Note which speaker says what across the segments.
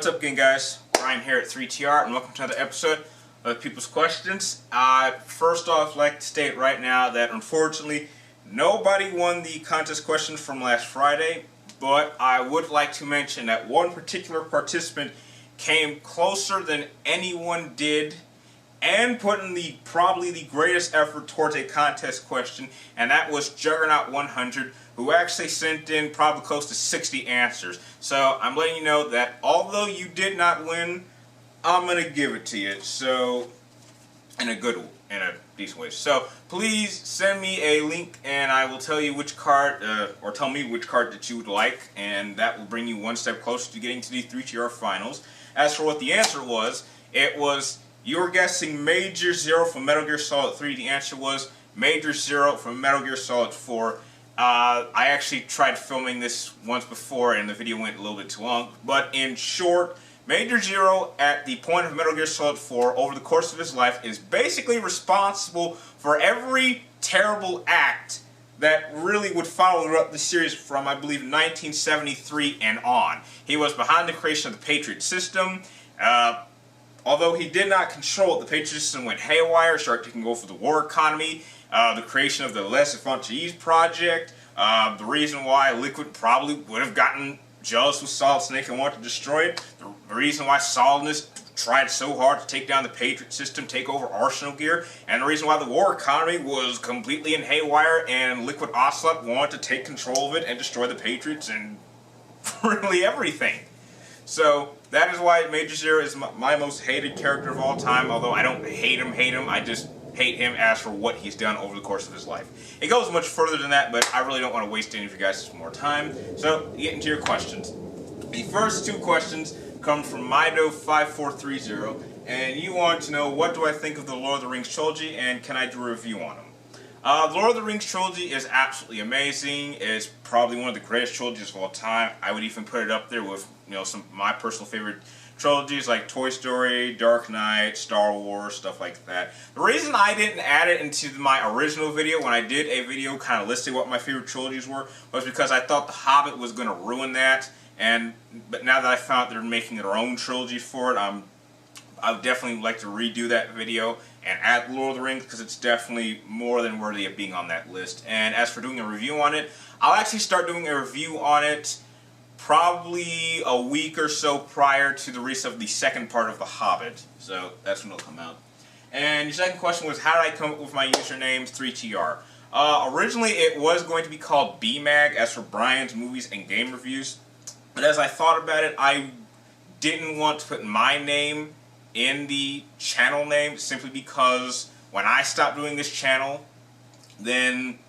Speaker 1: What's up again, guys? Ryan here at 3TR, and welcome to another episode of People's Questions. First off, I'd like to state right now that unfortunately nobody won the contest question from last Friday, but I would like to mention that one particular participant came closer than anyone did and put in probably the greatest effort towards a contest question, and that was Juggernaut 100, who actually sent in probably close to 60 answers. So I'm letting you know that although you did not win, I'm going to give it to you. So, in a decent way. So please send me a link and I will tell you which card, or tell me which card that you would like, and that will bring you one step closer to getting to the 3TR finals. As for what the answer was, it was, you were guessing Major Zero from Metal Gear Solid 3. The answer was Major Zero from Metal Gear Solid 4. I actually tried filming this once before and the video went a little bit too long. But in short, Major Zero, at the point of Metal Gear Solid 4, over the course of his life, is basically responsible for every terrible act that really would follow throughout the series from, I believe, 1973 and on. He was behind the creation of the Patriot system. Although he did not control it, the Patriot system went haywire, started taking over the war economy, the creation of the Les Affranchis project, the reason why Liquid probably would have gotten jealous with Solid Snake and wanted to destroy it, the reason why Solidus tried so hard to take down the Patriot system, take over Arsenal gear, and the reason why the war economy was completely in haywire and Liquid Ocelot wanted to take control of it and destroy the Patriots and really everything. So that is why Major Zero is my most hated character of all time, although I don't hate him, I just hate him as for what he's done over the course of his life. It goes much further than that, but I really don't want to waste any of you guys' more time. So, get into your questions. The first two questions come from Mido5430, and you want to know, what do I think of the Lord of the Rings trilogy, and can I do a review on them? The Lord of the Rings trilogy is absolutely amazing. It's probably one of the greatest trilogies of all time. I would even put it up there with, some of my personal favorite trilogies like Toy Story, Dark Knight, Star Wars, stuff like that. The reason I didn't add it into my original video, when I did a video kind of listing what my favorite trilogies were, was because I thought The Hobbit was going to ruin that. But now that I found out they're making their own trilogy for it, I would definitely like to redo that video and add Lord of the Rings, because it's definitely more than worthy of being on that list. And as for doing a review on it, I'll actually start doing a review on it probably a week or so prior to the release of the second part of The Hobbit. So that's when it'll come out. And your second question was, how did I come up with my username 3TR? Originally it was going to be called BMAG, as for Brian's Movies and Game Reviews. But as I thought about it, I didn't want to put my name in the channel name, simply because when I stop doing this channel, then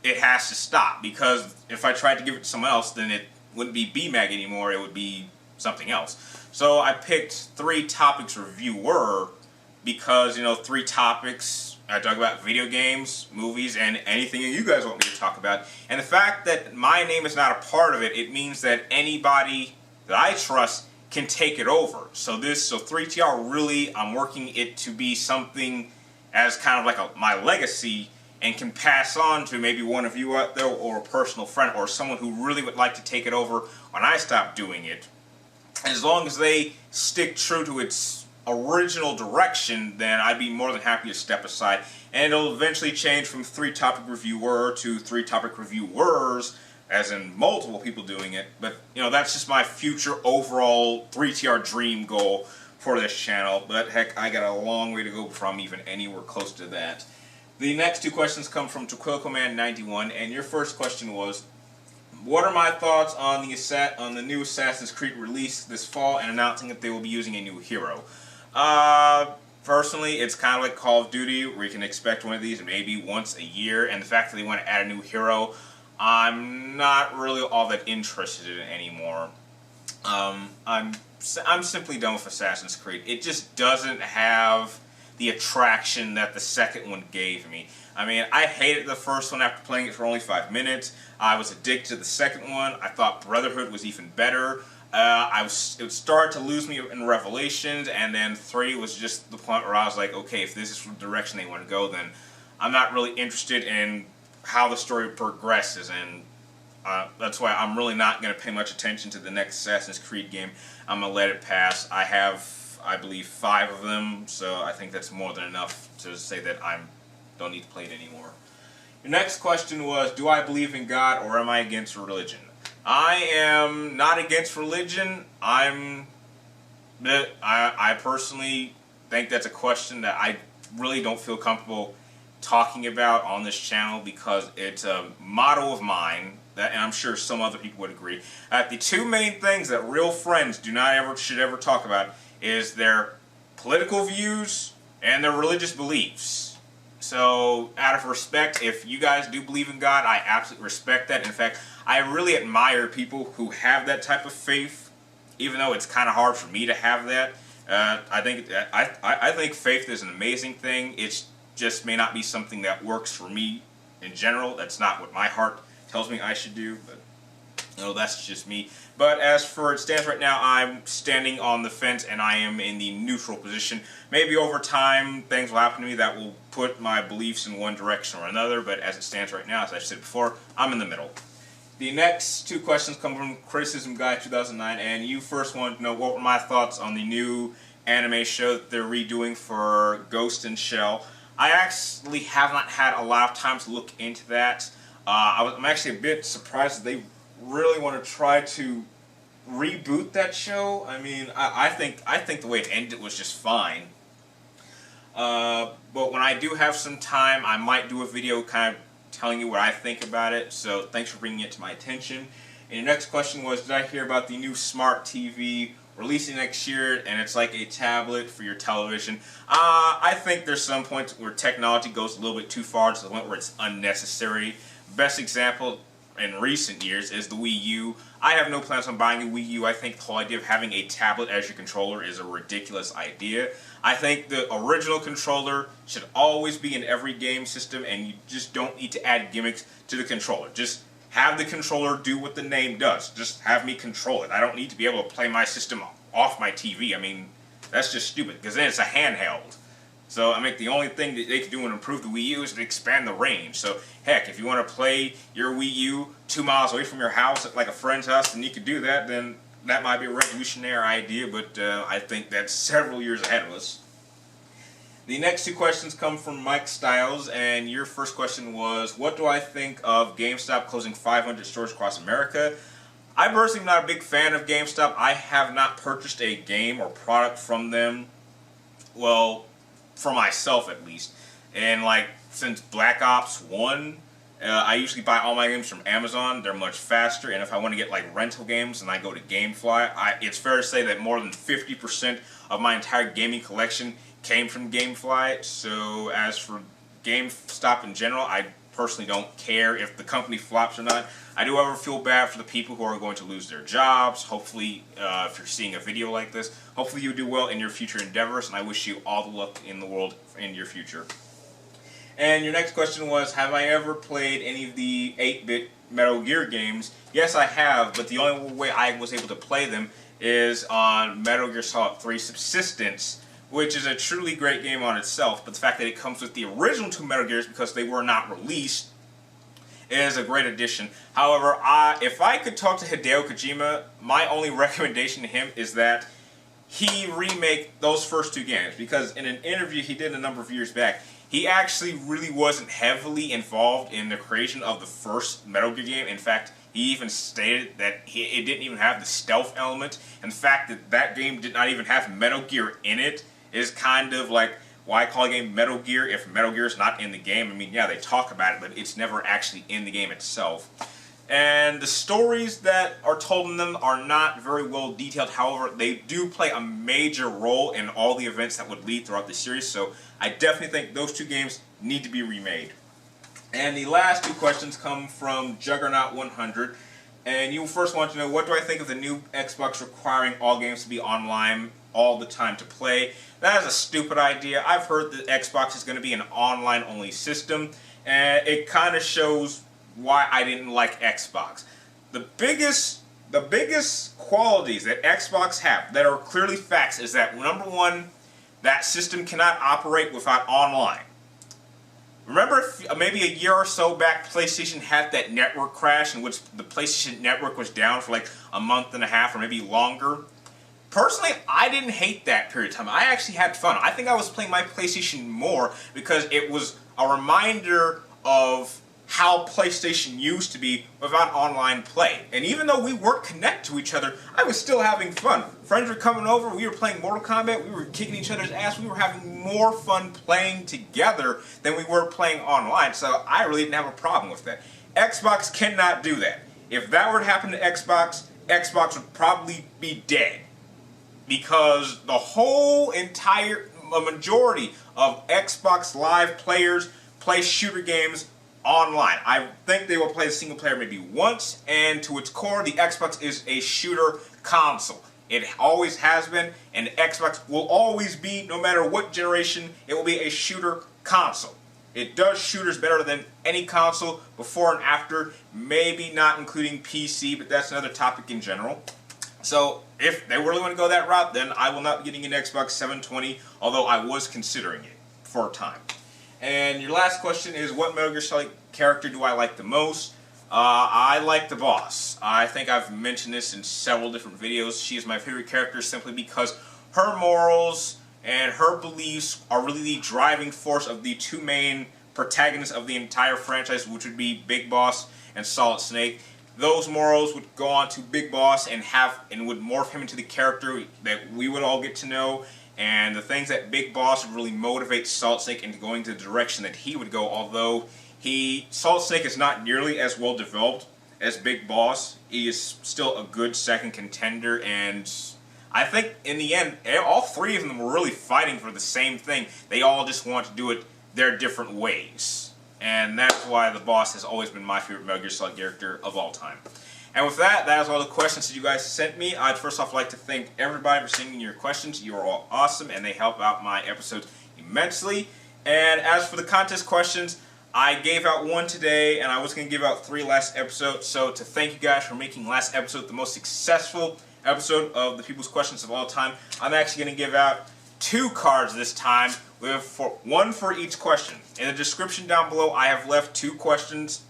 Speaker 1: it has to stop. Because if I tried to give it to someone else, then it wouldn't be BMAG anymore, it would be something else. So I picked 3 Topics Reviewer because, 3 topics, I talk about video games, movies, and anything that you guys want me to talk about. And the fact that my name is not a part of it, it means that anybody that I trust can take it over. So 3TR, really, I'm working it to be something as kind of like my legacy, and can pass on to maybe one of you out there, or a personal friend, or someone who really would like to take it over when I stop doing it. As long as they stick true to its original direction, then I'd be more than happy to step aside. And it'll eventually change from 3 Topic Reviewer to 3 Topic Reviewers, as in multiple people doing it. But, that's just my future overall 3TR dream goal for this channel. But heck, I got a long way to go before I'm even anywhere close to that. The next 2 questions come from TequilaCommand91, and your first question was, what are my thoughts on the new Assassin's Creed release this fall and announcing that they will be using a new hero? Personally, it's kind of like Call of Duty, where you can expect one of these maybe once a year, and the fact that they want to add a new hero, I'm not really all that interested in it anymore. I'm simply done with Assassin's Creed. It just doesn't have the attraction that the second one gave me. I mean, I hated the first one after playing it for only 5 minutes. I was addicted to the second one. I thought Brotherhood was even better. It started to lose me in Revelations, and then 3 was just the point where I was like, okay, if this is the direction they want to go, then I'm not really interested in how the story progresses. And That's why I'm really not going to pay much attention to the next Assassin's Creed game. I'm going to let it pass. I have, I believe, 5 of them, so I think that's more than enough to say that I don't need to play it anymore. Your next question was, do I believe in God or am I against religion? I am not against religion. I personally think that's a question that I really don't feel comfortable talking about on this channel because it's a motto of mine that, and I'm sure some other people would agree, that the 2 main things that real friends should ever talk about is their political views and their religious beliefs. So, out of respect, if you guys do believe in God, I absolutely respect that. In fact, I really admire people who have that type of faith, even though it's kind of hard for me to have that. I think faith is an amazing thing. It just may not be something that works for me in general. That's not what my heart tells me I should do, but that's just me. But as for it stands right now, I'm standing on the fence and I am in the neutral position. Maybe over time things will happen to me that will put my beliefs in one direction or another, but as it stands right now, as I said before, I'm in the middle. The next 2 questions come from Criticism Guy 2009, and you first wanted to know what were my thoughts on the new anime show that they're redoing for Ghost in Shell. I actually have not had a lot of time to look into that. I'm actually a bit surprised that they really want to try to reboot that show. I mean, I think the way it ended was just fine. But when I do have some time, I might do a video kind of telling you what I think about it. So thanks for bringing it to my attention. And your next question was, did I hear about the new smart TV releasing next year, and it's like a tablet for your television? I think there's some points where technology goes a little bit too far to the point where it's unnecessary. Best example in recent years is the Wii U. I have no plans on buying a Wii U. I think the whole idea of having a tablet as your controller is a ridiculous idea. I think the original controller should always be in every game system, and you just don't need to add gimmicks to the controller. Just have the controller do what the name does. Just have me control it. I don't need to be able to play my system off my TV. I mean, that's just stupid, because then it's a handheld. So, I mean, the only thing that they could do and improve the Wii U is to expand the range. So, heck, if you want to play your Wii U 2 miles away from your house at like a friend's house and you could do that, then that might be a revolutionary idea, but I think that's several years ahead of us. The next 2 questions come from Mike Stiles, and your first question was, what do I think of GameStop closing 500 stores across America? I personally am not a big fan of GameStop. I have not purchased a game or product from them, well, for myself at least. And like, since Black Ops 1, I usually buy all my games from Amazon. They're much faster, and if I want to get like rental games and I go to GameFly, it's fair to say that more than 50% of my entire gaming collection came from GameFly. So as for GameStop in general, I personally don't care if the company flops or not. I do ever feel bad for the people who are going to lose their jobs. Hopefully, if you're seeing a video like this, hopefully you do well in your future endeavors, and I wish you all the luck in the world in your future. And your next question was, have I ever played any of the 8-bit Metal Gear games? Yes, I have, but the only way I was able to play them is on Metal Gear Solid 3 Subsistence, which is a truly great game on itself, but the fact that it comes with the original 2 Metal Gears because they were not released is a great addition. However, if I could talk to Hideo Kojima, my only recommendation to him is that he remake those first 2 games, because in an interview he did a number of years back, he actually really wasn't heavily involved in the creation of the first Metal Gear game. In fact, he even stated that it didn't even have the stealth element, and the fact that that game did not even have Metal Gear in it is kind of like, why call a game Metal Gear if Metal Gear is not in the game? I mean, yeah, they talk about it, but it's never actually in the game itself. And the stories that are told in them are not very well detailed. However, they do play a major role in all the events that would lead throughout the series. So I definitely think those 2 games need to be remade. And the last 2 questions come from Juggernaut100. And you first want to know, what do I think of the new Xbox requiring all games to be online all the time to play? That is a stupid idea. I've heard that Xbox is going to be an online-only system, and it kind of shows why I didn't like Xbox. The biggest qualities that Xbox have that are clearly facts is that, number 1, that system cannot operate without online. Remember maybe a year or so back, PlayStation had that network crash in which the PlayStation Network was down for like a month and a half or maybe longer? Personally, I didn't hate that period of time. I actually had fun. I think I was playing my PlayStation more because it was a reminder of how PlayStation used to be without online play. And even though we weren't connected to each other, I was still having fun. Friends were coming over, we were playing Mortal Kombat, we were kicking each other's ass, we were having more fun playing together than we were playing online, so I really didn't have a problem with that. Xbox cannot do that. If that were to happen to Xbox, Xbox would probably be dead. Because the whole entire majority of Xbox Live players play shooter games online. I think they will play the single player maybe once, and to its core, the Xbox is a shooter console. It always has been, and Xbox will always be, no matter what generation, it will be a shooter console. It does shooters better than any console before and after, maybe not including PC, but that's another topic in general. So, if they really want to go that route, then I will not be getting an Xbox 720, although I was considering it for a time. And your last question is, what Metal Gear Solid character do I like the most? I like the boss. I think I've mentioned this in several different videos. She is my favorite character simply because her morals and her beliefs are really the driving force of the two main protagonists of the entire franchise, which would be Big Boss and Solid Snake. Those morals would go on to Big Boss and would morph him into the character that we would all get to know. And the things that Big Boss would really motivate Solid Snake into going the direction that he would go, although Solid Snake is not nearly as well developed as Big Boss. He is still a good second contender, and I think in the end, all three of them were really fighting for the same thing. They all just want to do it their different ways. And that's why the boss has always been my favorite Metal Gear Solid character of all time. And with that, that is all the questions that you guys sent me. I'd first off like to thank everybody for sending your questions. You are all awesome, and they help out my episodes immensely. And as for the contest questions, I gave out one today, and I was going to give out 3 last episodes. So to thank you guys for making last episode the most successful episode of the People's Questions of all time, I'm actually going to give out 2 cards this time, with one for each question. In the description down below, I have left 2 questions.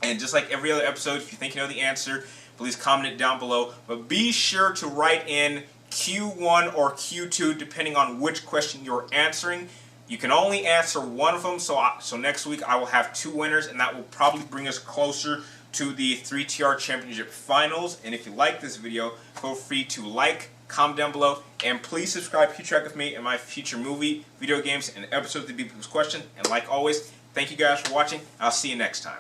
Speaker 1: And just like every other episode, if you think you know the answer, please comment it down below. But be sure to write in Q1 or Q2, depending on which question you're answering. You can only answer one of them, so next week I will have 2 winners, and that will probably bring us closer to the 3TR Championship Finals. And if you like this video, feel free to like, comment down below, and please subscribe to keep track of me and my future movie, video games, and episodes of the People's Question. And like always, thank you guys for watching. I'll see you next time.